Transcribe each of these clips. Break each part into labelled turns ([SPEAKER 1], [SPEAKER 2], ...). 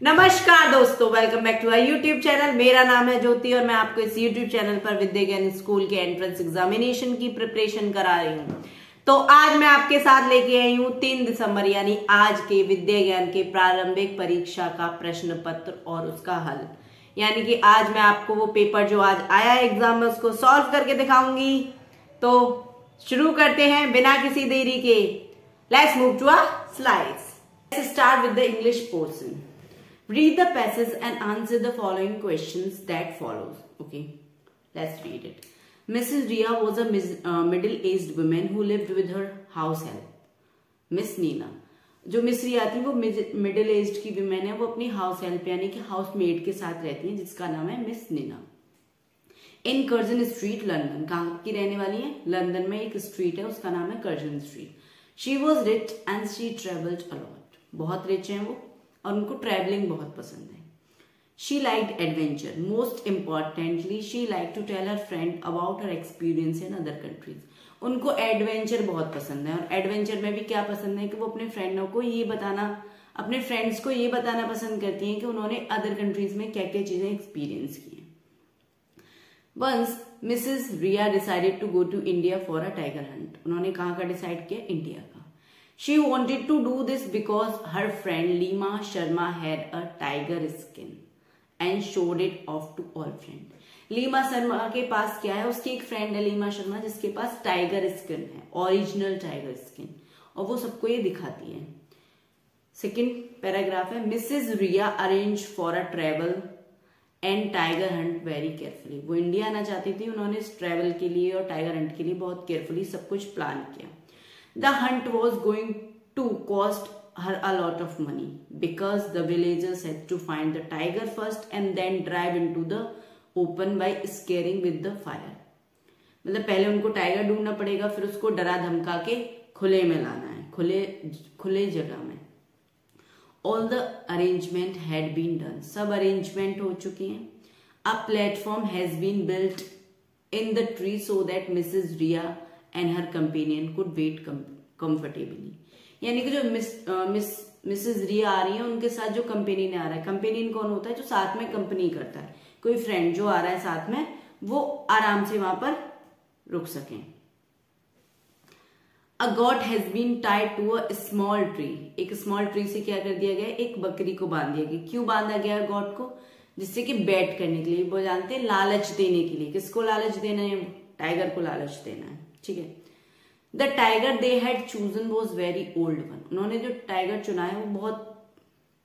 [SPEAKER 1] नमस्कार दोस्तों, welcome back to our YouTube channel. मेरा नाम है ज्योति और मैं आपको इस यूट्यूब चैनल पर विद्या ज्ञान स्कूल के एंट्रेंस एग्जामिनेशन की प्रिपरेशन करा रही हूँ। तो आज मैं आपके साथ लेके आई हूँ 3 दिसंबर यानी आज के विद्या ज्ञान के प्रारंभिक परीक्षा का प्रश्न पत्र और उसका हल। यानी कि आज मैं आपको वो पेपर जो आज आया है एग्जाम में उसको सॉल्व करके दिखाऊंगी। तो शुरू करते हैं बिना किसी देरी के। Let's move to our slides. Let's start with the English portion. Read the passage and answer the following questions that follows. Okay, let's read it. Mrs. Ria was a middle-aged woman who lived with her house help. Miss Nina, जो miss रिया थी वो middle aged की women है, वो अपनी house help यानी कि house made के साथ रहती है जिसका नाम है मिस नीना। इन कर्जन स्ट्रीट लंदन, कहाँ की रहने वाली है? लंदन में एक स्ट्रीट है उसका नाम है Curzon street. She was rich and she travelled a lot, बहुत रिच है वो और उनको ट्रैवलिंग बहुत पसंद है। She liked adventure, most importantly she like to tell her friend about her experience in other countries. उनको एडवेंचर बहुत पसंद है और एडवेंचर में भी क्या पसंद है कि वो अपने फ्रेंडों को ये बताना, अपने फ्रेंड्स को ये बताना पसंद करती हैं कि उन्होंने अदर कंट्रीज में क्या क्या चीजें एक्सपीरियंस की हैं। Once Mrs Riya decided to go to India for a tiger hunt. उन्होंने कहाँ का डिसाइड किया? इंडिया का। She wanted to do this because her friend Lima Sharma had a tiger skin and showed it off to all friends. Lima Sharma के पास क्या है? उसकी एक फ्रेंड है लीमा शर्मा जिसके पास टाइगर स्किन है, ओरिजिनल टाइगर स्किन, और वो सबको ये दिखाती है। सेकेंड पैराग्राफ है, Mrs Riya arrange for a travel and tiger hunt very carefully. वो इंडिया आना चाहती थी, उन्होंने इस ट्रेवल के लिए और टाइगर हंट के लिए बहुत केयरफुली सब कुछ प्लान किया। The hunt was going to cost her a lot of money because the villagers had to find the tiger first and then drive into the open by scaring with the fire. मतलब पहले उनको tiger ढूंढना पड़ेगा, फिर उसको डरा धमका के खुले में लाना है, खुले जगह में। All the arrangement had been done. सब अरेंजमेंट हो चुकी हैं। A platform has been built in the tree so that Mrs. Ria and her companion could wait comfortably. यानी कि जो मिसेज रिया आ रही है उनके साथ जो कंपेनियन आ रहा है, कंपेनियन कौन होता है? जो साथ में कंपनी करता है, कोई फ्रेंड जो आ रहा है साथ में, वो आराम से वहां पर रुक सकें। A goat has been tied to a small tree. एक स्मॉल ट्री से क्या कर दिया गया? एक बकरी को बांध दिया गया। क्यों बांधा गया गॉट को? जिससे कि बैठ करने के लिए, वो जानते हैं लालच देने के लिए। किसको लालच देना है? टाइगर को लालच देना है। ठीक है। The tiger they had chosen was very old one. उन्होंने जो टाइगर चुना है वो बहुत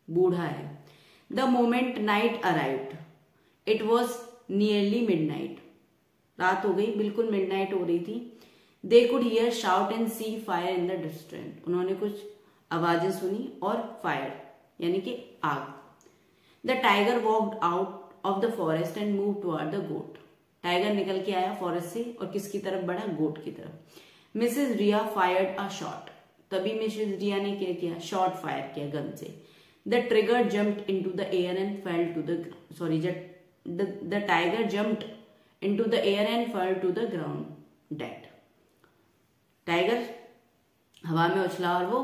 [SPEAKER 1] बूढ़ा है। The moment night arrived it was nearly midnight. रात हो गई, बिल्कुल मिडनाइट हो रही थी। They could hear shout and see fire in the distance. उन्होंने कुछ आवाजें सुनी और फायर यानी कि आग। The tiger walked out of the forest and move toward the goat. Tiger निकल के आया फॉरेस्ट से और किसकी तरफ बढ़ा? गोट की तरफ। Mrs Riya fired a shot. तभी मिसेज रिया ने क्या किया? शॉट फायर किया गन से। The trigger jumped into the air and fell to the tiger jumped into the air and fell to the ground dead. Tiger हवा में उछला और वो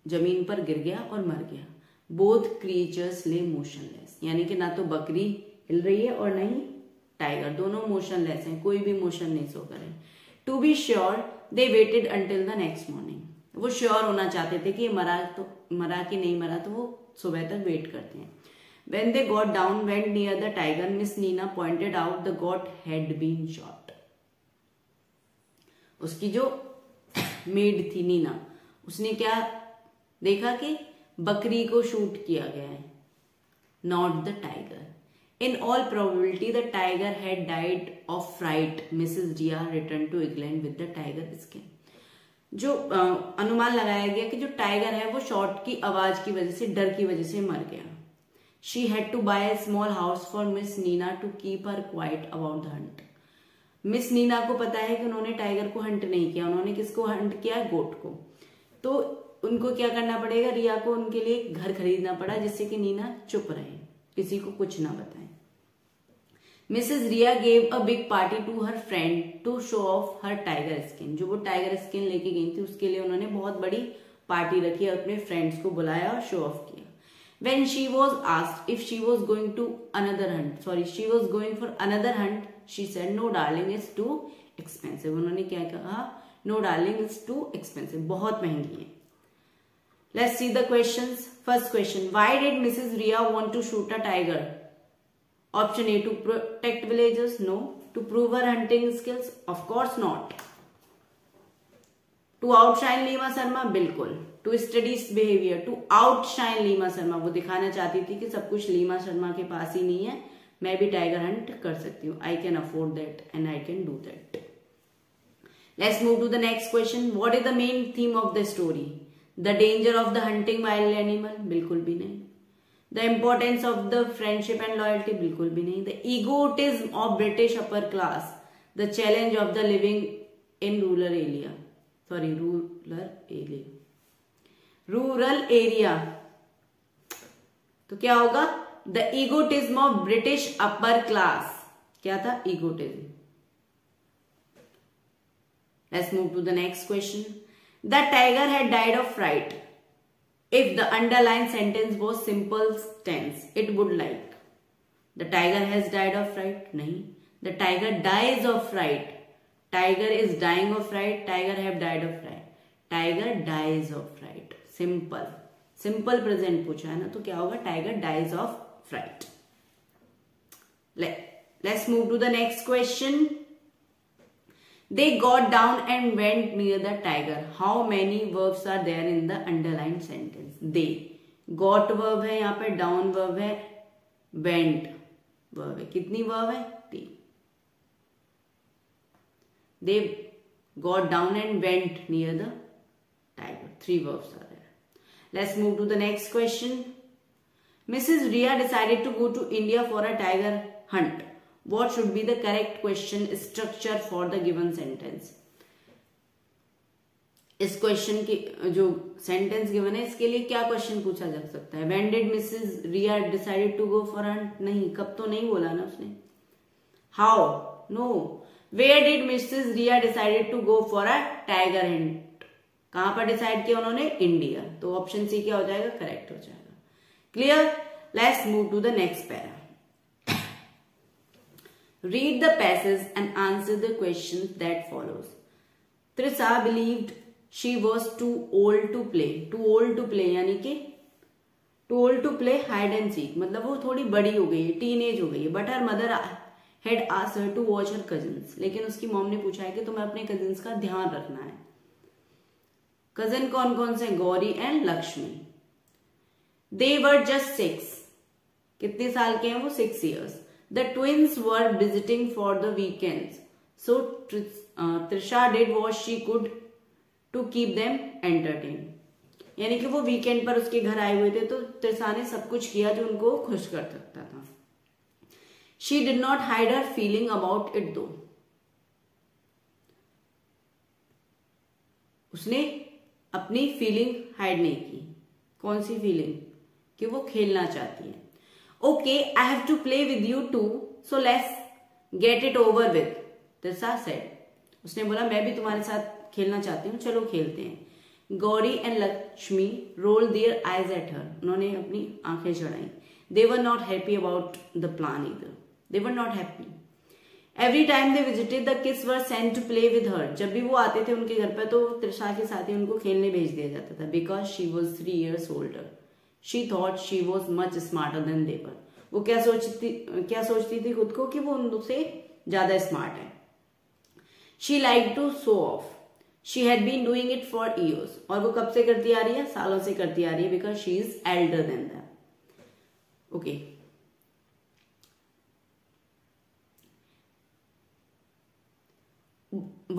[SPEAKER 1] जमीन पर गिर गया और मर गया। बोथ क्रिएचर्स ले मोशनलेस, यानी कि ना तो बकरी हिल रही है और नहीं टाइगर, दोनों मोशनलेस हैं, कोई भी मोशन नहीं शो करे। To be sure they waited until the next morning. वो श्योर होना चाहते थे कि मरा कि नहीं मरा, तो वो सुबह तक वेट करते हैं। When they got down, went near the tiger, Miss Nina pointed out the goat had been shot. उसकी जो मेड थी नीना, उसने क्या देखा कि बकरी को शूट किया गया है, not the tiger. In all probability, the tiger had died of fright. Mrs. Ria returned to England with the tiger skin. जो अनुमान लगाया गया कि जो टाइगर है वो शॉट की आवाज की वजह से, डर की वजह से मर गया। She had to buy a small house for Miss Nina to keep her quiet about the hunt. Miss Nina को पता है कि उन्होंने टाइगर को हंट नहीं किया, उन्होंने किसको हंट किया? गोट को। तो उनको क्या करना पड़ेगा? रिया को उनके लिए घर खरीदना पड़ा जिससे कि नीना चुप रहे, किसी को कुछ ना बताए। Mrs Riya gave a big party to her friend to show off her tiger skin. जो वो टाइगर स्किन लेके गई थी उसके लिए उन्होंने बहुत बड़ी पार्टी रखी, अपने फ्रेंड्स को बुलाया और शो ऑफ किया। When she was asked if she was going to another hunt, she was going for another hunt, she said, no darling, it's too expensive. उन्होंने क्या कहा? No darling, it's too expensive. बहुत महंगी है. Let's see the questions. First question, why did Mrs. Ria want to shoot a tiger? Option A, to protect villagers. No. To prove her hunting skills? Of course not. To outshine Lima Sharma? बिल्कुल. To study behavior. To outshine Lima Sharma. वो दिखाना चाहती थी कि सब कुछ Lima Sharma के पास ही नहीं है, मैं भी टाइगर हंट कर सकती हूँ. I can afford that and I can do that. Let's move to the next question. What is the main theme of the story? The danger of the hunting wild animal? बिल्कुल भी नहीं. The importance of the friendship and loyalty? बिल्कुल भी नहीं. The egotism of British upper class? The challenge of the living in rural area? Rural area. तो क्या होगा? The egotism of British upper class. क्या था? Egotism. Let's move to the next question. The tiger had died of fright. If the underline sentence was simple tense, it would like the tiger has died of fright. नहीं. The tiger dies of fright. Tiger is dying of fright. Tiger have died of fright. Tiger dies of fright. Simple present पूछा है ना, तो क्या होगा? Tiger dies of fright. Let's move to the next question. They got down and went near the tiger. How many verbs are there in the underlined sentence? They. Got verb है यहाँ पे, down verb है, went verb है. कितनी verb है? 3. They got down and went near the tiger. 3 verbs are there. Let's move to the next question. Mrs. Ria decided to go to India for a tiger hunt. What should be the correct question structure for the given sentence? इस question की जो sentence given है, इसके लिए क्या question पूछा जा सकता है? When did Mrs. Ria decided to go for a hunt? नहीं, कब तो नहीं बोला ना उसने. How? No. Where did Mrs. Ria decided to go for a tiger hunt? कहां पर डिसाइड किया उन्होंने? इंडिया. तो ऑप्शन सी क्या हो जाएगा? करेक्ट हो जाएगा. Clear? Let's move to the next para. Read the passage and answer the questions that follows. Trisha believed she was too old to play. Too old to play यानी कि too old to play hide and seek. मतलब वो थोड़ी बड़ी हो गई है, teenage हो गई है. But her mother had asked her to watch her cousins. लेकिन उसकी मॉम ने पूछा है कि तुम्हें अपने कजिन्स का ध्यान रखना है. कजिन कौन कौन से? Gauri and Lakshmi. They were just 6. कितने साल के हैं वो? 6 years. The twins were visiting for the weekends, so Trisha did what she could to keep them entertained. यानी कि वो वीकेंड पर उसके घर आए हुए थे, तो त्रिशा ने सब कुछ किया जो उनको खुश कर सकता था. She did not hide her feeling about it though. उसने अपनी फीलिंग हाइड नहीं की. कौन सी फीलिंग? कि वो खेलना चाहती है. Okay, I have to play with you too, so let's get it over with. Trisha said. उसने बोला मैं भी तुम्हारे साथ खेलना चाहती हूँ, चलो खेलते हैं. Gauri and Lakshmi rolled their eyes at her. उन्होंने अपनी आंखें चढ़ाई. They were not happy about the plan either. They were not happy. Every time they visited, the kids were sent to play with her. जब भी वो आते थे उनके घर पर, तो त्रिशा के साथ ही उनको खेलने भेज दिया जाता था. Because she was 3 years older. She thought she was much smarter than they were. वो क्या सोचती थी खुद को कि वो उनसे ज्यादा स्मार्ट है. She liked to show off. She had been doing it for years. और वो कब से करती आ रही है? सालों से करती आ रही है. Because she is elder than them. Okay.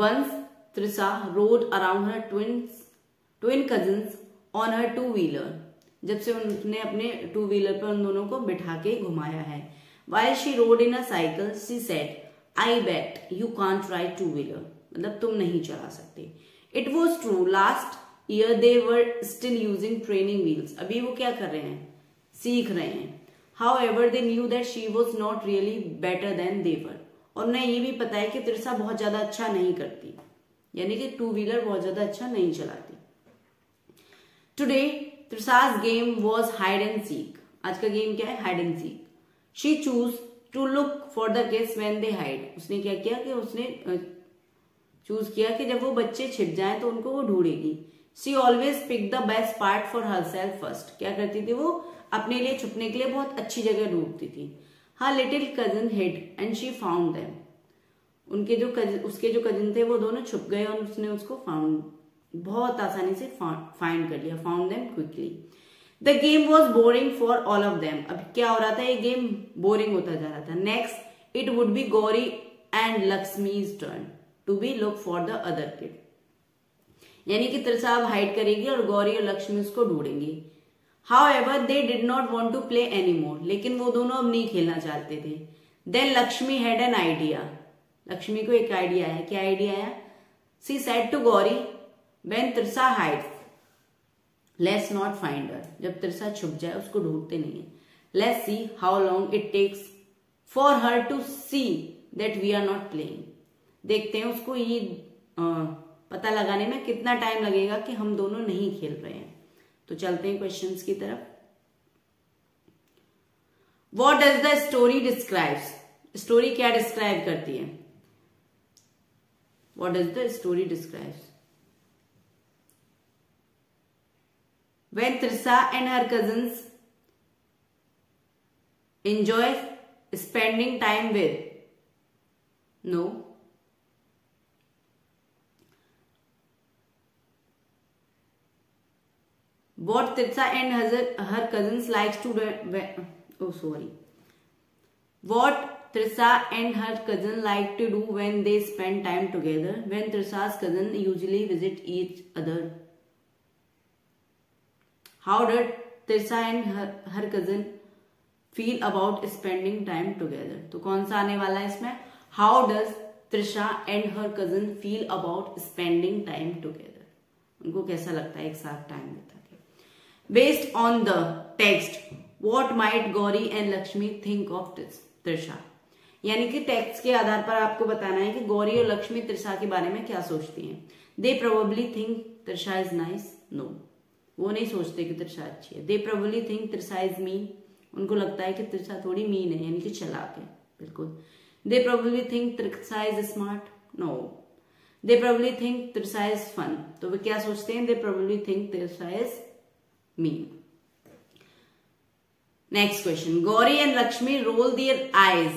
[SPEAKER 1] Once Trisha rode around her twin cousins on her two-wheeler. जब से उन्होंने अपने 2 व्हीलर पर उन दोनों को बिठा के घुमाया है. While she rode in a cycle, she said, I bet you can't ride 2-wheeler. मतलब तुम नहीं चला सकते. It was true. Last year they were still using training wheels. अभी वो क्या कर रहे हैं? सीख रहे हैं. However, they knew that she was not really better than they were. और उन्हें ये भी पता है कि त्रिशा बहुत ज्यादा अच्छा नहीं करती, यानी कि 2-wheeler बहुत ज्यादा अच्छा नहीं चलाती. Today Trisha's game was hide and seek. आज का गेम क्या है? Hide and seek. She choose to look for the kids when they hide. उसने क्या किया कि उसने चूज किया कि जब वो बच्चे छिप जाएं तो उनको वो ढूंढेगी। She always pick the best part for herself first. क्या करती थी वो? अपने लिए छुपने के लिए बहुत अच्छी जगह ढूंढती थी। Her little cousin hid and she found them. उसके जो कजिन थे वो दोनों छुप गए और उसने उसको बहुत आसानी से फाइंड कर लिया। Found them quickly. The game was boring for all of them. अब क्या हो रहा था? ये गेम बोरिंग होता जा रहा था। Next it would be Gauri and Lakshmi's turn to be look for the other kid. यानी कि त्रिशा अब हाइड करेगी और गौरी और लक्ष्मी उसको ढूंढेंगी। However they did not want to play anymore. लेकिन वो दोनों अब नहीं खेलना चाहते थे। Then Lakshmi had an idea. Lakshmi को एक आइडिया आया। क्या आइडिया आया? She said to Gauri when Trisha hide let's not find her. जब त्रिशा छुप जाए उसको ढूंढते नहीं है। Let's see how long it takes for her to see that we are not playing. देखते हैं उसको ये पता लगाने में कितना टाइम लगेगा कि हम दोनों नहीं खेल रहे हैं। तो चलते हैं क्वेश्चंस की तरफ। What does the story describes. Story क्या डिस्क्राइब करती है? What does the story describes? When Trisha and her cousins enjoy spending time with. No. What Trisha and her cousins likes to do. What Trisha and her cousin like to do when they spend time together. When Trisha's cousin usually visit each other. How did Trisha and her cousin feel about spending time together? तो कौन सा आने वाला है इसमें? How does Trisha and her cousin feel about spending time together? उनको कैसा लगता है एक साथ टाइम बिता के? Based on the text, what might Gauri and Lakshmi think of Trisha? यानी कि टेक्स्ट के आधार पर आपको बताना है कि गौरी और लक्ष्मी त्रिशा के बारे में क्या सोचती हैं। They probably think Trisha is nice. No. वो नहीं सोचते कि त्रिशा अच्छी है। दे probably think Trisha is mean. उनको लगता है कि त्रिशा थोड़ी मीन है, यानी कि चालाक है। बिल्कुल। They probably think Trisha is smart. No. They probably think Trisha is fun. तो वे क्या सोचते हैं? They probably think Trisha is mean. Next question. Gauri and Lakshmi roll their eyes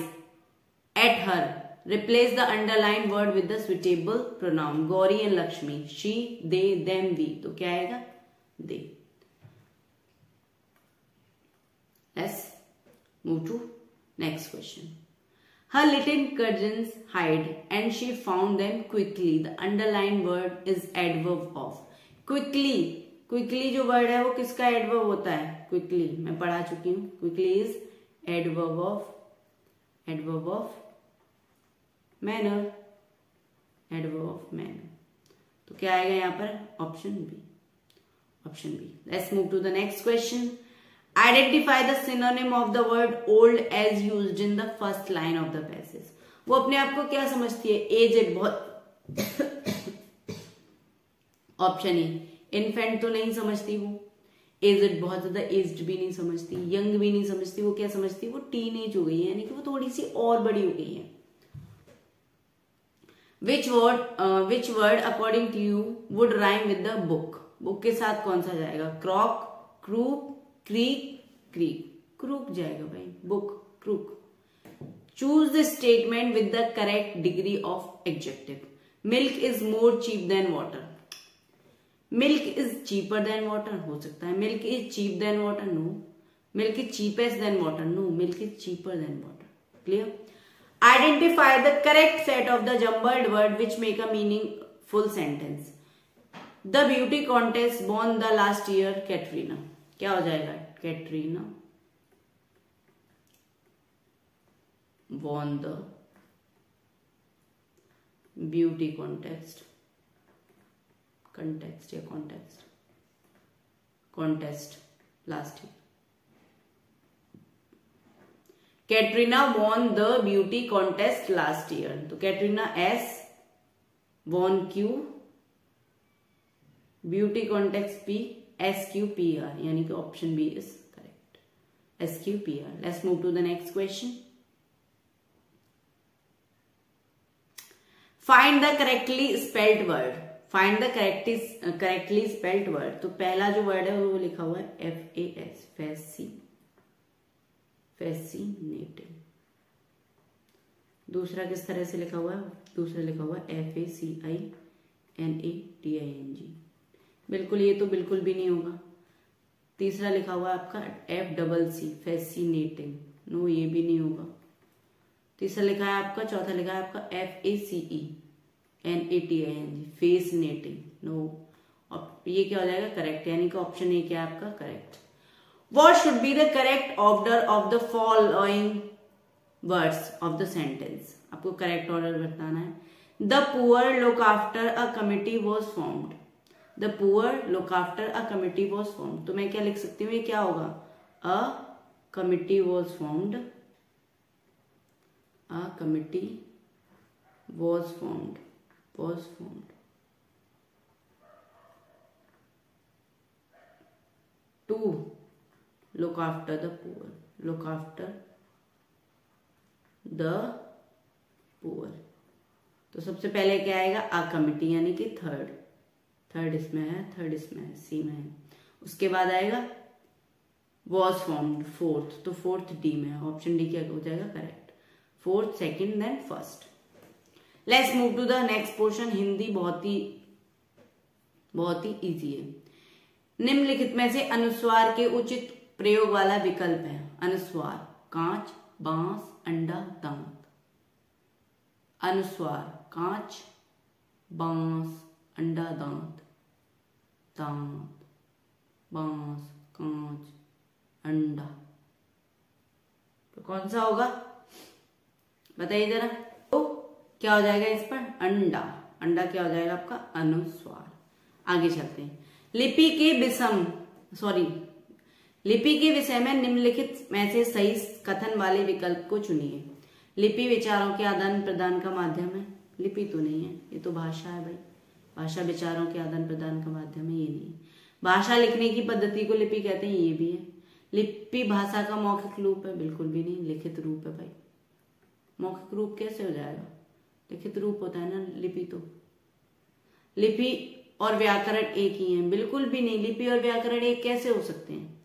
[SPEAKER 1] at her. Replace the underline word with the suitable pronoun. Gauri and Lakshmi, she, they, them, we. तो क्या आएगा? They. Let's move to next question. Her little cousins hide and she found them quickly. The underlined word is adverb of. Quickly. Quickly जो word है वो किसका adverb होता है? Quickly. मैं पढ़ा चुकी हूँ। Quickly is adverb of manner. Adverb of manner. तो क्या आएगा यहाँ पर? Option B. Option B. Let's move to the next question. Identify the synonym of the word old as used in the first line of the passage. वो अपने आप को क्या समझती है? एजेड बहुत। ऑप्शन ए, इन्फेंट तो नहीं समझती वो। एजेड बहुत ज्यादा एज्ड भी नहीं समझती, यंग भी नहीं समझती। वो क्या समझती है? वो टीनेज हो गई है, यानी कि वो थोड़ी सी और बड़ी हो गई है। Which word according to you would rhyme with the book? Book के साथ कौन सा जाएगा? Crock, crook, creek, creek. Crook जाएगा भाई। Book, crook. Choose the statement with the correct degree of adjective. Milk is more cheap than water. Milk is cheaper than water हो सकता है। Milk is cheap than water, no. Milk is cheapest than water, no. Milk is cheaper than water. Clear? Identify the correct set of the jumbled word which make a meaningful sentence. The beauty contest won the last year Katrina. क्या हो जाएगा? Katrina won the beauty contest last year. Katrina won the beauty contest last year. तो Katrina S, won Q, beauty context P SQPR, यानी कि option B is correct, SQPR. Let's move to the next question. Find the correctly spelled word. Find the correctly spelled word. तो पहला जो word है वो लिखा हुआ है FAS, फैसिनेटिंग. दूसरा किस तरह से लिखा हुआ है? दूसरा लिखा हुआ है FACINATING. बिल्कुल, ये तो बिल्कुल भी नहीं होगा. तीसरा लिखा हुआ है आपका FCC, फैसिनेटिंग. नो, ये भी नहीं होगा. तीसरा लिखा है आपका, चौथा लिखा है आपका FACENATING, फेसनेटिंग. नो, ये क्या हो जाएगा? करेक्ट, यानी कि ऑप्शन ए क्या है आपका? Correct. What should be the correct order of the following words of the sentence? आपको करेक्ट ऑर्डर बताना है. The poor look after a committee was formed. The poor look after a committee was formed. तो मैं क्या लिख सकती हूँ? ये क्या होगा? A committee was formed. A committee was formed. Was formed. To look after the poor. Look after the poor. तो सबसे पहले क्या आएगा? आ कमिटी, यानी कि थर्ड इसमें है, सी में है. उसके बाद आएगा वॉज फॉर्म्ड, फोर्थ. तो फोर्थ डी में है. ऑप्शन डी क्या हो जाएगा? Correct. Fourth, second, then first. Let's move to the next portion. Hindi बहुत ही इजी है. निम्नलिखित में से अनुस्वार के उचित प्रयोग वाला विकल्प है. अनुस्वार: कांच, बांस, अंडा, दांत. अनुस्वार: कांच, बांस, अंडा, दांत. दांत, बांस, कांच, अंडा. तो कौन सा होगा? बताइए जरा. तो क्या हो जाएगा इस पर? अंडा. अंडा क्या हो जाएगा आपका? अनुस्वार. आगे चलते हैं. लिपि के विषय में निम्नलिखित में से सही कथन वाले विकल्प को चुनिए. लिपि विचारों के आदान प्रदान का माध्यम है. लिपि तो नहीं है, ये तो भाषा है भाई. भाषा विचारों के आदान प्रदान का माध्यम है, ये नहीं है. भाषा लिखने की पद्धति को लिपि कहते हैं, ये भी है. लिपि भाषा का मौखिक रूप है, बिल्कुल भी नहीं. लिखित रूप है भाई. मौखिक रूप कैसे हो जाएगा? लिखित रूप होता है ना लिपि. तो लिपि और व्याकरण एक ही है, बिल्कुल भी नहीं. लिपि और व्याकरण एक कैसे हो सकते हैं?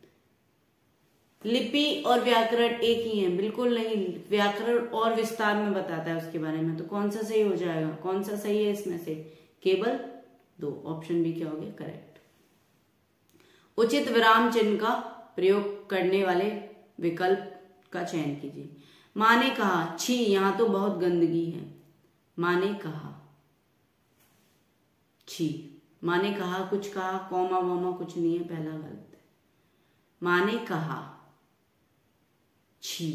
[SPEAKER 1] लिपि और व्याकरण एक ही है, बिल्कुल नहीं. व्याकरण और विस्तार में बताता है उसके बारे में. तो कौन सा सही हो जाएगा? कौन सा सही है इसमें से? केवल दो. ऑप्शन बी क्या हो गया? करेक्ट. उचित विराम चिन्ह का प्रयोग करने वाले विकल्प का चयन कीजिए. माँ ने कहा, छी यहां तो बहुत गंदगी है. माँ ने कहा, छी. माँ ने कहा, कुछ कहा, कॉमा वॉमा कुछ नहीं है, पहला गलत है. माँ ने कहा, छी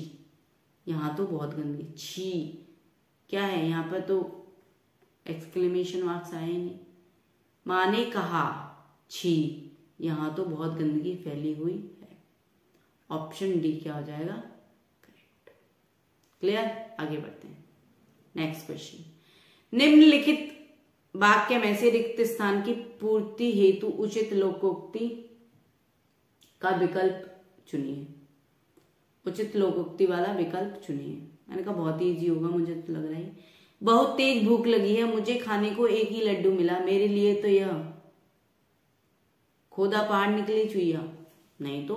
[SPEAKER 1] यहां तो बहुत गंदगी. छी क्या है यहां पर? तो एक्सक्लेमेशन मार्क्स आए नहीं. माँ ने कहा, छी यहां तो बहुत गंदगी फैली हुई है. ऑप्शन डी क्या हो जाएगा? करेक्ट. क्लियर. आगे बढ़ते हैं. Next question. निम्नलिखित वाक्य में से रिक्त स्थान की पूर्ति हेतु उचित लोकोक्ति का विकल्प चुनिए. उचित लोकोक्ति वाला विकल्प चुनिए. मैंने कहा बहुत इजी होगा, मुझे तो लग रहा है. बहुत तेज भूख लगी है, मुझे खाने को एक ही लड्डू मिला, मेरे लिए तो यह खोदा पहाड़ निकली चुईया. नहीं तो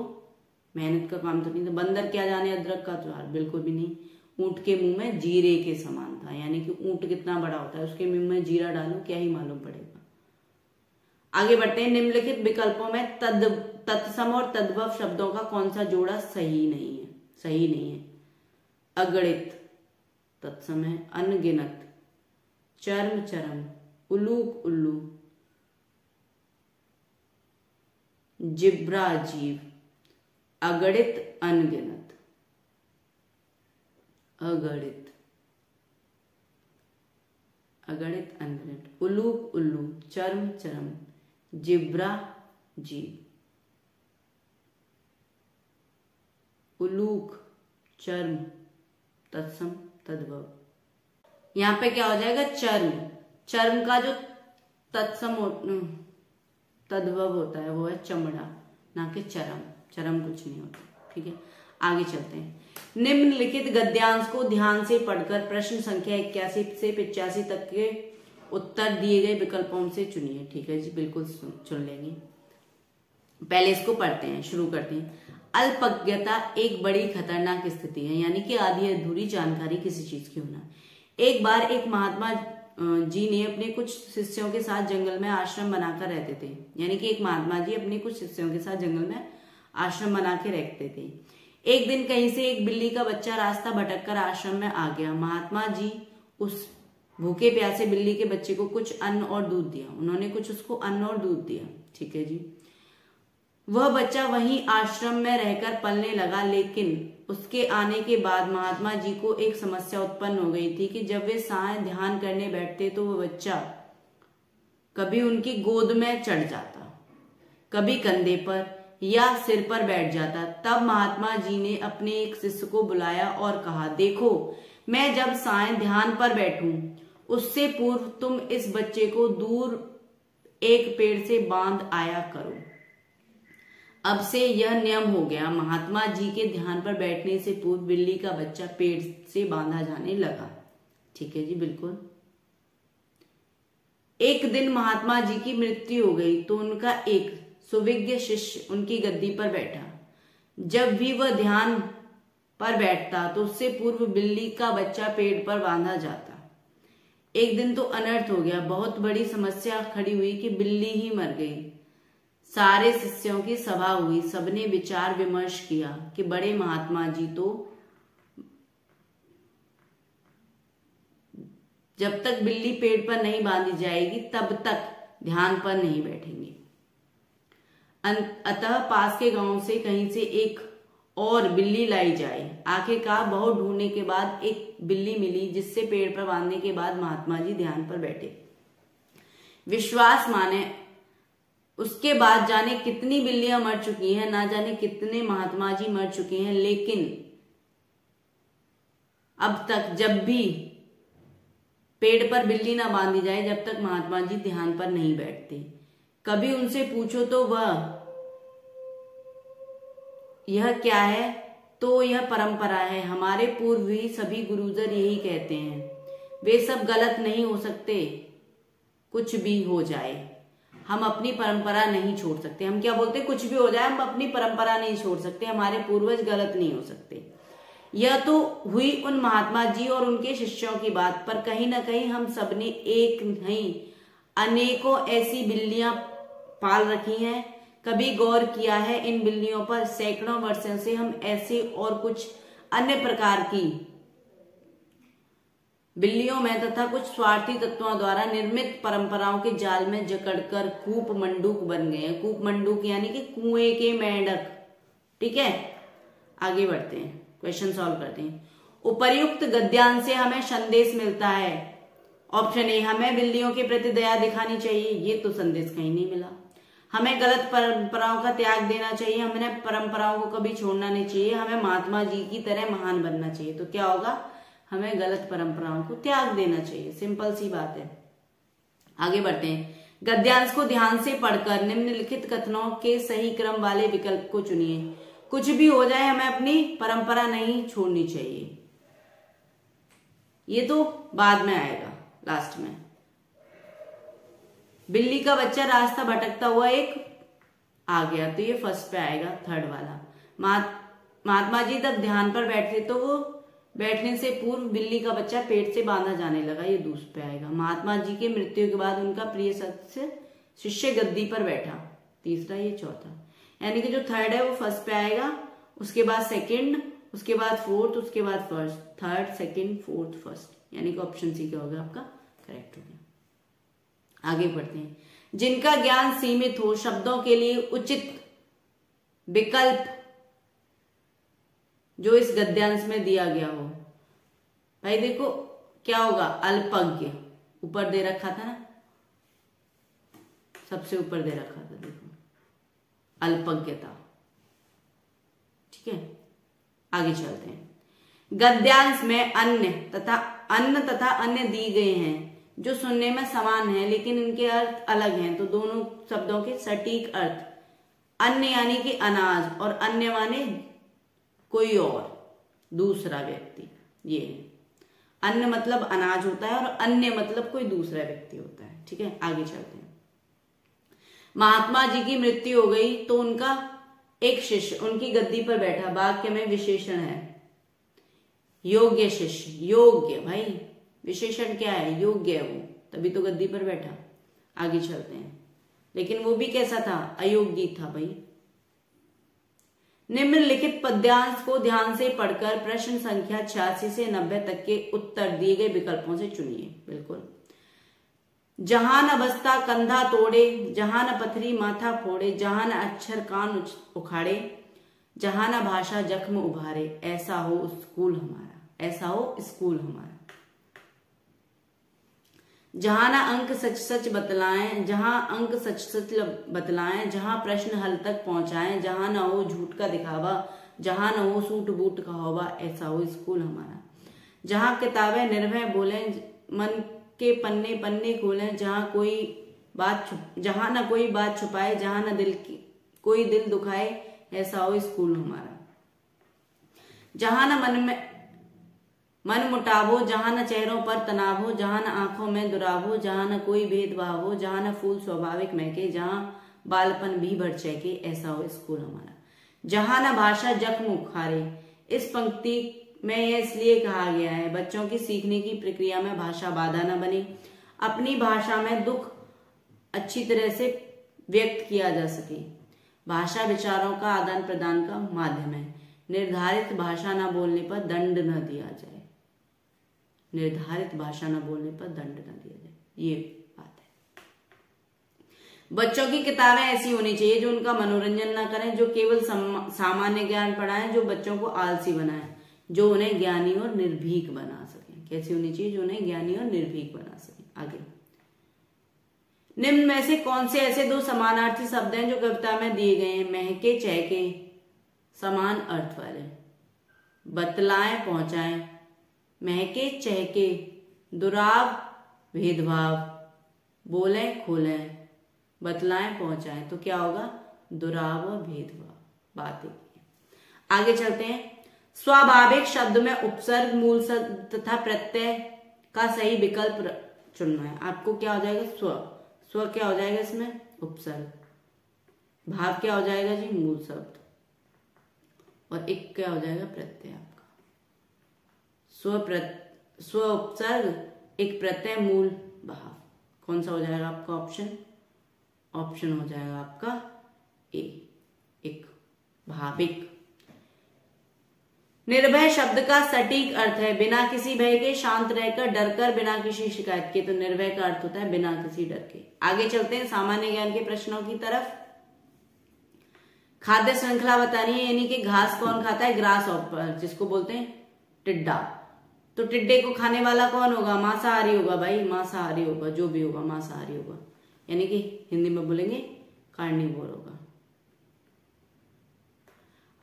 [SPEAKER 1] मेहनत का काम तो नहीं था. बंदर क्या जाने अदरक का अचार. बिल्कुल भी नहीं. ऊंट के मुंह में जीरे के समान था, यानी कि ऊंट कितना बड़ा होता है, उसके मुंह में जीरा डालो, क्या ही मालूम पड़ेगा. आगे बढ़ते हैं. निम्नलिखित विकल्पों में तत्सम और तद्भव शब्दों का कौन सा जोड़ा सही नहीं है? सही नहीं है. अगणित तत्सम है. अनगिनत, चर्म चरम, उलूक उल्लू, जिब्रा जीव. अगणित, अनगिनत. अगणित, अगणित, अनगिनत. उलूक उल्लू, चर्म चरम, जिब्रा जीव. उलूक, चर्म, तत्सम, तद्भव. यहां पे क्या हो जाएगा? चर्म. चर्म का जो तद्भव होता है वो है चमड़ा, ना कि चरम। चरम कुछ नहीं होता। ठीक है, आगे चलते हैं। निम्नलिखित गद्यांश को ध्यान से पढ़कर प्रश्न संख्या 81 से 85 तक के उत्तर दिए गए विकल्पों से चुनिए। ठीक है जी, बिल्कुल चुन लेंगे। पहले इसको पढ़ते हैं, शुरू करते हैं। अल्पज्ञता एक बड़ी खतरनाक स्थिति है, यानी कि आधी अधूरी जानकारी किसी चीज की होना। एक बार एक महात्मा जी ने अपने कुछ शिष्यों के साथ जंगल में आश्रम बनाकर रहते थे। यानी कि एक महात्मा जी अपने कुछ शिष्यों के साथ जंगल में आश्रम बना के रहते थे। एक दिन कहीं से एक बिल्ली का बच्चा रास्ता भटककर आश्रम में आ गया। महात्मा जी उस भूखे प्यासे बिल्ली के बच्चे को कुछ अन्न और दूध दिया। उन्होंने कुछ उसको अन्न और दूध दिया। ठीक है जी। वह बच्चा वहीं आश्रम में रहकर पलने लगा, लेकिन उसके आने के बाद महात्मा जी को एक समस्या उत्पन्न हो गई थी कि जब वे साय ध्यान करने बैठते तो वह बच्चा कभी उनकी गोद में चढ़ जाता, कभी कंधे पर या सिर पर बैठ जाता। तब महात्मा जी ने अपने एक शिष्य को बुलाया और कहा, देखो, मैं जब साय ध्यान पर बैठूं उससे पूर्व तुम इस बच्चे को दूर एक पेड़ से बांध आया करो। अब से यह नियम हो गया। महात्मा जी के ध्यान पर बैठने से पूर्व बिल्ली का बच्चा पेड़ से बांधा जाने लगा। ठीक है जी, बिल्कुल। एक दिन महात्मा जी की मृत्यु हो गई तो उनका एक सुविज्ञ शिष्य उनकी गद्दी पर बैठा। जब भी वह ध्यान पर बैठता तो उससे पूर्व बिल्ली का बच्चा पेड़ पर बांधा जाता। एक दिन तो अनर्थ हो गया। बहुत बड़ी समस्या खड़ी हुई कि बिल्ली ही मर गई। सारे शिष्यों की सभा हुई। सबने विचार विमर्श किया कि बड़े महात्मा जी तो जब तक बिल्ली पेड़ पर नहीं बांधी जाएगी तब तक ध्यान पर नहीं बैठेंगे। अतः पास के गांव से कहीं से एक और बिल्ली लाई जाए। आखिरकार बहुत ढूंढने के बाद एक बिल्ली मिली जिससे पेड़ पर बांधने के बाद महात्मा जी ध्यान पर बैठे। विश्वास माने उसके बाद जाने कितनी बिल्लियां मर चुकी हैं, ना जाने कितने महात्मा जी मर चुके हैं, लेकिन अब तक जब भी पेड़ पर बिल्ली ना बांधी जाए जब तक महात्मा जी ध्यान पर नहीं बैठते। कभी उनसे पूछो तो वह यह क्या है, तो यह परंपरा है। हमारे पूर्व ही सभी गुरुजर यही कहते हैं। वे सब गलत नहीं हो सकते। कुछ भी हो जाए हम अपनी परंपरा नहीं छोड़ सकते। हम क्या बोलते, कुछ भी हो जाए हम अपनी परंपरा नहीं छोड़ सकते। हमारे पूर्वज गलत नहीं हो सकते। यह तो हुई उन महात्मा जी और उनके शिष्यों की बात, पर कहीं ना कहीं हम सबने एक नहीं अनेकों ऐसी बिल्लियां पाल रखी हैं। कभी गौर किया है इन बिल्लियों पर? सैकड़ों वर्षों से हम ऐसे और कुछ अन्य प्रकार की बिल्लियों में तथा कुछ स्वार्थी तत्वों द्वारा निर्मित परंपराओं के जाल में जकड़कर कूप मंडूक बन गए हैं। कूप मंडूक यानी कि कुएं के मेंढक। ठीक है, आगे बढ़ते हैं, क्वेश्चन सॉल्व करते हैं। उपर्युक्त गद्यांश से हमें संदेश मिलता है। ऑप्शन ए, हमें बिल्लियों के प्रति दया दिखानी चाहिए। ये तो संदेश कहीं नहीं मिला। हमें गलत परंपराओं का त्याग देना चाहिए। हमें परंपराओं को कभी छोड़ना नहीं चाहिए। हमें महात्मा जी की तरह महान बनना चाहिए। तो क्या होगा, हमें गलत परंपराओं को त्याग देना चाहिए। सिंपल सी बात है। आगे बढ़ते हैं। गद्यांश को ध्यान से पढ़कर निम्नलिखित कथनों के सही क्रम वाले विकल्प को चुनिए। कुछ भी हो जाए हमें अपनी परंपरा नहीं छोड़नी चाहिए। ये तो बाद में आएगा, लास्ट में। बिल्ली का बच्चा रास्ता भटकता हुआ एक आ गया, तो ये फर्स्ट पे आएगा, थर्ड वाला। महात्मा जी तब ध्यान पर बैठे तो वो बैठने से पूर्व बिल्ली का बच्चा पेट से बांधा जाने लगा, ये दूसरे पे आएगा। महात्मा जी के मृत्यु के बाद उनका प्रिय शिष्य गद्दी पर बैठा, तीसरा, ये चौथा। यानी कि जो थर्ड है वो फर्स्ट पे आएगा, उसके बाद सेकंड, उसके बाद फोर्थ, उसके बाद first. Third, second, fourth, first, यानी कि ऑप्शन सी क्या होगा आपका करेक्ट हो गया। आगे बढ़ते हैं। जिनका ज्ञान सीमित हो, शब्दों के लिए उचित विकल्प जो इस गद्यांश में दिया गया हो। भाई देखो क्या होगा, अल्पज्ञ ऊपर दे रखा था ना, सबसे ऊपर दे रखा था, देखो अल्पज्ञता। ठीक है, आगे चलते हैं। गद्यांश में अन्न तथा अन्य दी गए हैं। जो सुनने में समान है लेकिन इनके अर्थ अलग हैं, तो दोनों शब्दों के सटीक अर्थ। अन्य यानी कि अनाज, और अन्य माने कोई और, दूसरा व्यक्ति। ये है अन्य मतलब अनाज होता है और अन्य मतलब कोई दूसरा व्यक्ति होता है। ठीक है, आगे चलते हैं। महात्मा जी की मृत्यु हो गई तो उनका एक शिष्य उनकी गद्दी पर बैठा। वाक्य में विशेषण है योग्य शिष्य। योग्य भाई, विशेषण क्या है? योग्य है वो, तभी तो गद्दी पर बैठा। आगे चलते हैं। लेकिन वो भी कैसा था? अयोग्य था भाई। निम्नलिखित पद्यांश को ध्यान से पढ़कर प्रश्न संख्या 86 से 90 तक के उत्तर दिए गए विकल्पों से चुनिए। बिल्कुल। जहां न बस्ता कंधा तोड़े, जहां न पथरी माथा फोड़े, जहां न अक्षर कान उखाड़े, जहां न भाषा जख्म उभारे, ऐसा हो स्कूल हमारा, ऐसा हो स्कूल हमारा। जहां न अंक सच सच बतलाएं, जहां अंक सच सच बतलाएं, जहां प्रश्न हल तक पहुंचाएं, जहां न हो झूठ का दिखावा, जहां न हो सूट बूट का हवा, ऐसा हो स्कूल हमारा। जहां किताबें निर्भय बोलें, मन के पन्ने पन्ने खोलें, जहां न कोई बात छुपाए, जहां न कोई दिल दुखाए, ऐसा हो स्कूल हमारा। जहां न मन मुटाव हो, जहां न चेहरों पर तनाव हो, जहां न आंखों में दुराव हो, जहां न कोई भेदभाव हो, जहां न फूल स्वाभाविक महके, जहां बालपन भी भर चहके, ऐसा हो स्कूल हमारा। जहां न भाषा जख्म उखारे। इस पंक्ति में यह इसलिए कहा गया है बच्चों की सीखने की प्रक्रिया में भाषा बाधा न बने, अपनी भाषा में दुख अच्छी तरह से व्यक्त किया जा सके। भाषा विचारों का आदान प्रदान का माध्यम है। निर्धारित भाषा न बोलने पर दंड न दिया जाए। निर्धारित भाषा न बोलने पर दंड न दिया जाए, ये बात है। बच्चों की किताबें ऐसी होनी चाहिए जो उनका मनोरंजन न करें, जो केवल सामान्य ज्ञान पढ़ाएं, जो बच्चों को आलसी बनाएं, जो उन्हें ज्ञानी और निर्भीक बना सके। कैसी होनी चाहिए? जो उन्हें ज्ञानी और निर्भीक बना सके। आगे, निम्न में से कौन से ऐसे दो समानार्थी शब्द हैं जो कविता में दिए गए हैं? महके चहके समान अर्थ वाले, बतलाएं पहुंचाएं, महके चहके दुराव भेदभाव, बोलें खोलें, बतलाएं पहुंचाएं, तो क्या होगा? दुराव और भेदभाव। बात है। आगे चलते हैं। स्वाभाविक शब्द में उपसर्ग, मूल शब्द तथा प्रत्यय का सही विकल्प चुनना है। आपको क्या हो जाएगा? स्व क्या हो जाएगा इसमें? उपसर्ग। भाव क्या हो जाएगा जी? मूल शब्द। और एक क्या हो जाएगा? प्रत्यय आपका। स्व उपसर्ग, एक प्रत्यय, मूल, भाव। कौन सा हो जाएगा आपका ऑप्शन? ऑप्शन हो जाएगा आपका ए, एक, भाविक। निर्भय शब्द का सटीक अर्थ है बिना किसी भय के, शांत रहकर, डरकर, बिना किसी शिकायत के। तो निर्भय का अर्थ होता है बिना किसी डर के। आगे चलते हैं सामान्य ज्ञान के प्रश्नों की तरफ। खाद्य श्रृंखला बतानी है, यानी कि घास कौन खाता है? ग्रास हॉपर, जिसको बोलते हैं टिड्डा। तो टिड्डे को खाने वाला कौन होगा? मांसाहारी होगा भाई, मांसाहारी होगा, जो भी होगा मांसाहारी होगा, यानी कि हिंदी में बोलेंगे कार्निवोर होगा।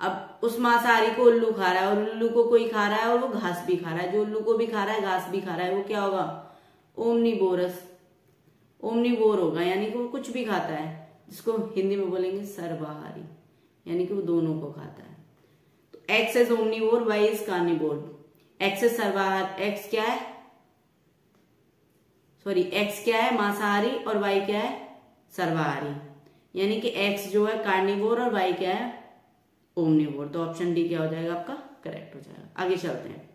[SPEAKER 1] अब उस मांसाहारी को उल्लू खा रहा है और उल्लू को कोई खा रहा है और वो घास भी खा रहा है। जो उल्लू को भी खा रहा है घास भी खा रहा है, वो क्या होगा? ओमनीवोरस, ओमनीवोर होगा, यानी कि वो कुछ भी खाता है, जिसको हिंदी में बोलेंगे सर्वाहारी, यानी कि वो दोनों को खाता है। तो X is omnivore, Y is carnivore. X is सर्वाहार, एक्स क्या है? सॉरी, एक्स क्या है? मांसाहारी, और वाई क्या है? सर्वाहारी, यानी कि एक्स जो है कार्निवोर और वाई क्या है? ओमनिवोर। तो ऑप्शन डी क्या हो जाएगा आपका? करेक्ट हो जाएगा। आगे चलते हैं।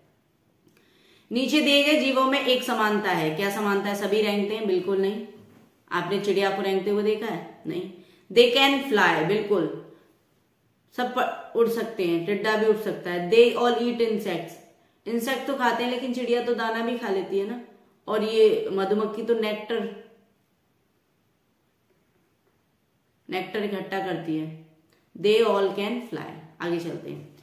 [SPEAKER 1] नीचे दिए गए जीवों में एक समानता है। क्या समानता है? सभी रेंगते हैं? बिल्कुल नहीं। आपने चिड़िया को रेंगते हुए देखा है? नहीं। दे कैन फ्लाई, बिल्कुल, सब उड़ सकते हैं, टिड्डा भी उड़ सकता है। They all eat insects, insect तो खाते हैं, लेकिन चिड़िया तो दाना भी खा लेती है ना। और ये मधुमक्खी तो नेक्टर इकट्ठा करती है। They all can fly. आगे चलते हैं।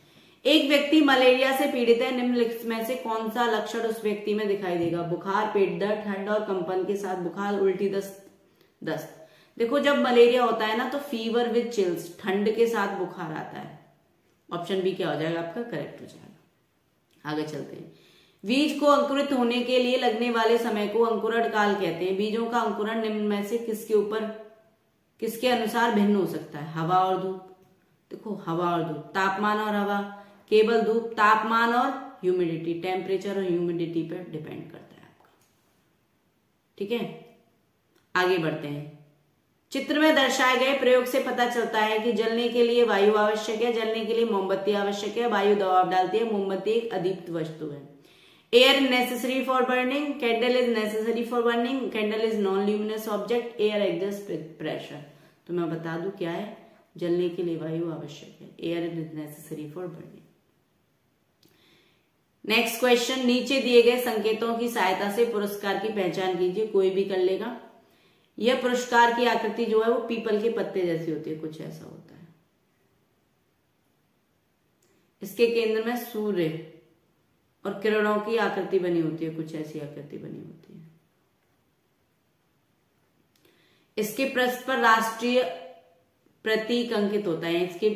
[SPEAKER 1] एक व्यक्ति मलेरिया से पीड़ित है, निम्नलिखित में से कौन सा लक्षण उस व्यक्ति में दिखाई देगा? बुखार, पेट दर्द, ठंड और कंपन के साथ बुखार, उल्टी, दस्त। देखो, जब मलेरिया होता है ना तो फीवर विद चिल्स, ठंड के साथ बुखार आता है। ऑप्शन बी क्या हो जाएगा आपका? करेक्ट हो जाएगा। आगे चलते हैं। बीज को अंकुरित होने के लिए लगने वाले समय को अंकुरण काल कहते हैं। बीजों का अंकुरण निम्न में से किसके अनुसार भिन्न हो सकता है? हवा और धूप। देखो हवा और धूप, तापमान और हवा, केवल धूप, तापमान और ह्यूमिडिटी, टेम्परेचर और ह्यूमिडिटी पर डिपेंड करता है आपका। ठीक है, आगे बढ़ते हैं। चित्र में दर्शाए गए प्रयोग से पता चलता है कि जलने के लिए वायु आवश्यक है, जलने के लिए मोमबत्ती आवश्यक है। वायु दबाव डालती है, मोमबत्ती एक अदीप्त वस्तु है। Air necessary for burning, candle is necessary for burning, candle is non luminous object, air exhaust pressure. तो मैं बता दूं क्या है, जलने के लिए वायु आवश्यक है, air is necessary for burning. Next question, नीचे दिए गए संकेतों की सहायता से पुरस्कार की पहचान कीजिए। कोई भी कर लेगा। यह पुरस्कार की आकृति जो है वो पीपल के पत्ते जैसी होती है, कुछ ऐसा होता है। इसके केंद्र में सूर्य और किरणों की आकृति बनी होती है, कुछ ऐसी आकृति बनी होती है। इसके पृष्ठ पर राष्ट्रीय प्रतीक अंकित होता है। इसके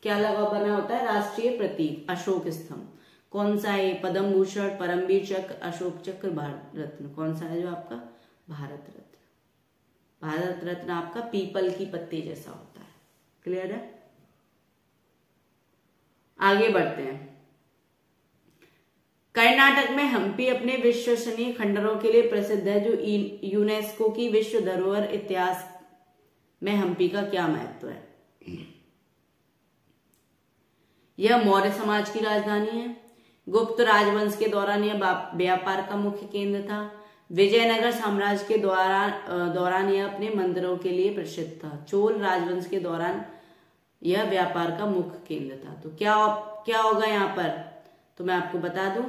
[SPEAKER 1] क्या लगा बना होता है? राष्ट्रीय प्रतीक, अशोक स्तंभ। कौन सा है? पद्म भूषण, परमवीर चक्र, अशोक चक्र, भारत रत्न। कौन सा है जो आपका? भारत रत्न। भारत रत्न आपका पीपल की पत्ती जैसा होता है। क्लियर है? आगे बढ़ते हैं। कर्नाटक में हम्पी अपने विश्वसनीय खंडरों के लिए प्रसिद्ध है, जो यूनेस्को की विश्व धरोहर। इतिहास में हम्पी का क्या महत्व है? यह मौर्य समाज की राजधानी है। गुप्त राजवंश के दौरान यह व्यापार का मुख्य केंद्र था। विजयनगर साम्राज्य के दौरान यह अपने मंदिरों के लिए प्रसिद्ध था। चोल राजवंश के दौरान यह व्यापार का मुख्य केंद्र था। तो क्या होगा यहाँ पर? तो मैं आपको बता दूं,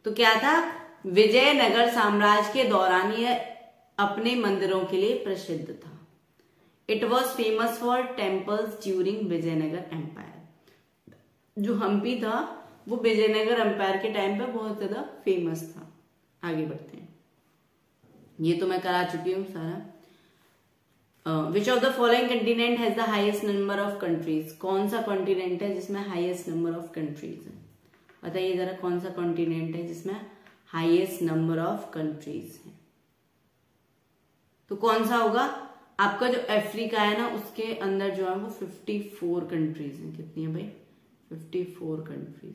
[SPEAKER 1] तो क्या था? विजयनगर साम्राज्य के दौरान यह अपने मंदिरों के लिए प्रसिद्ध था। It was famous for temples during Vijayanagar empire. जो हम्पी था वो विजयनगर एम्पायर के टाइम पे बहुत ज्यादा फेमस था। आगे बढ़ते हैं। ये तो मैं करा चुकी हूं सारा। विच of the following continent has the highest number of countries? कौन सा कॉन्टिनेंट है जिसमें हाईएस्ट नंबर ऑफ कंट्रीज है? बताइए जरा, कौन सा कॉन्टिनेंट है जिसमें हाईएस्ट नंबर ऑफ कंट्रीज है? तो कौन सा होगा? आपका जो अफ्रीका है ना, उसके अंदर जो है वो 54 कंट्रीज हैं। कितनी है भाई? 54 कंट्रीज।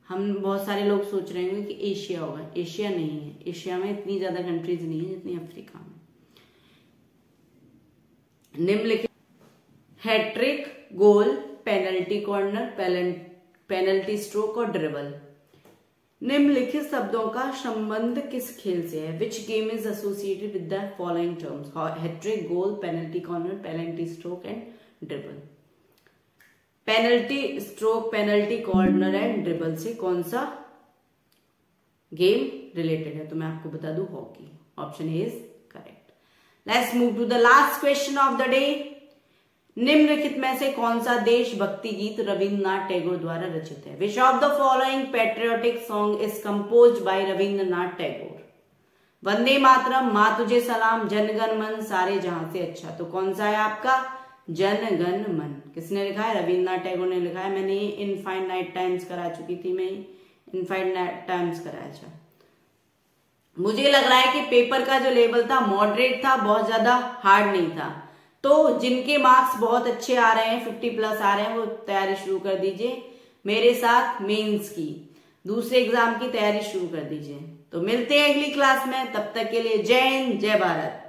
[SPEAKER 1] हम बहुत सारे लोग सोच रहे होंगे कि एशिया होगा। एशिया नहीं है, एशिया में इतनी ज्यादा कंट्रीज नहीं है जितनी अफ्रीका में। निम्नलिखित hat trick, goal, penalty corner, penalty stroke और ड्रिबल, निम्नलिखित शब्दों का संबंध किस खेल से है? Which game is associated with the following terms? Hat trick, goal, penalty corner, penalty stroke and dribble. Penalty stroke, penalty corner and dribble से कौन सा गेम रिलेटेड है? तो मैं आपको बता दूं, hockey. Option A is correct. Let's move to the last question of the day. निम्नलिखित में से कौन सा देशभक्ति गीत रविन्द्रनाथ टैगोर द्वारा रचित है? Which of the following patriotic song is composed by Rabindranath Tagore? Vande Mataram, Maa Tujhe सलाम, जनगण मन, सारे जहां से अच्छा। तो कौन सा है आपका? जनगण मन। किसने लिखा है? रविन्द्रनाथ टैगोर ने लिखा है। मैंने इनफाइनाइट टाइम्स करा चुकी थी, मैं इनफाइनाइट टाइम्स कराया था। मुझे लग रहा है कि पेपर का जो लेवल था मॉडरेट था, बहुत ज्यादा हार्ड नहीं था। तो जिनके मार्क्स बहुत अच्छे आ रहे हैं, 50+ आ रहे हैं, वो तैयारी शुरू कर दीजिए मेरे साथ। मेंस की, दूसरे एग्जाम की तैयारी शुरू कर दीजिए। तो मिलते हैं अगली क्लास में, तब तक के लिए जय हिंद, जय भारत।